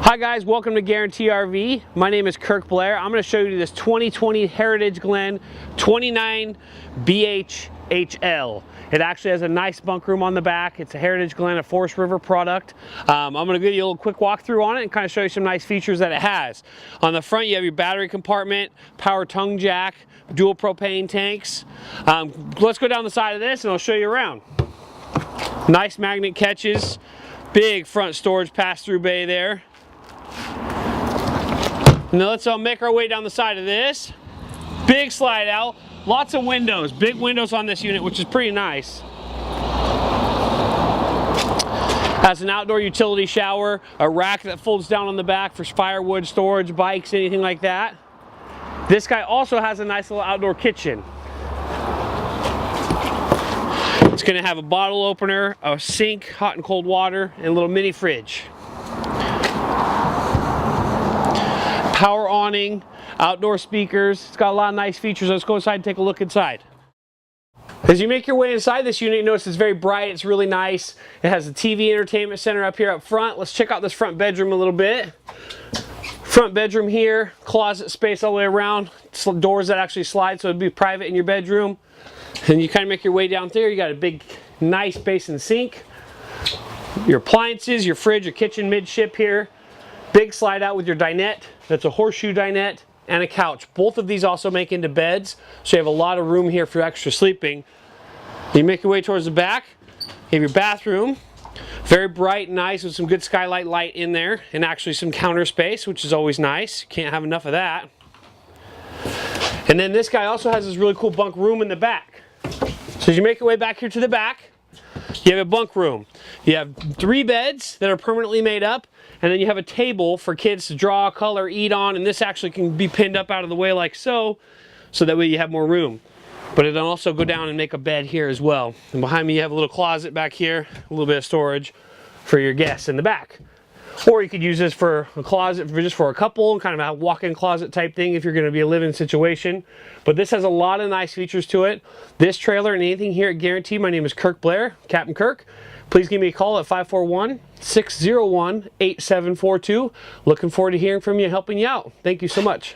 Hi guys, welcome to Guarantee RV. My name is Kirk Blair. I'm going to show you this 2020 Heritage Glen 29 BHHL. It actually has a nice bunk room on the back. It's a Heritage Glen, a Forest River product. I'm going to give you a little quick walkthrough on it and kind of show you some nice features that it has. On the front you have your battery compartment, power tongue jack, dual propane tanks. Let's go down the side of this and I'll show you around. Nice magnet catches, big front storage pass-through bay there. Now let's make our way down the side of this. Big slide out, lots of windows, big windows on this unit, which is pretty nice. Has an outdoor utility shower, a rack that folds down on the back for firewood storage, bikes, anything like that. This guy also has a nice little outdoor kitchen. It's going to have a bottle opener, a sink, hot and cold water, and a little mini fridge. Power awning, outdoor speakers. It's got a lot of nice features. Let's go inside and take a look inside. As you make your way inside this unit, you notice it's very bright. It's really nice. It has a TV entertainment center up here up front. Let's check out this front bedroom a little bit. Front bedroom here, closet space all the way around. Doors that actually slide, so it'd be private in your bedroom. And you kind of make your way down there. You got a big, nice basin sink. Your appliances, your fridge, your kitchen midship here. Big slide out with your dinette. That's a horseshoe dinette and a couch. Both of these also make into beds, so you have a lot of room here for extra sleeping. You make your way towards the back. You have your bathroom. Very bright and nice with some good skylight light in there and actually some counter space, which is always nice. You can't have enough of that. And then this guy also has this really cool bunk room in the back. So as you make your way back here to the back, you have a bunk room. You have 3 beds that are permanently made up, and then you have a table for kids to draw, color, eat on, and this actually can be pinned up out of the way like so, so that way you have more room. But it'll also go down and make a bed here as well. And behind me you have a little closet back here, a little bit of storage for your guests in the back. Or you could use this for a closet just for a couple, kind of a walk-in closet type thing if you're going to be a living situation. But this has a lot of nice features to it. This trailer and anything here at Guarantee, my name is Kirk Blair, Captain Kirk. Please give me a call at 541-601-8742. Looking forward to hearing from you and helping you out. Thank you so much.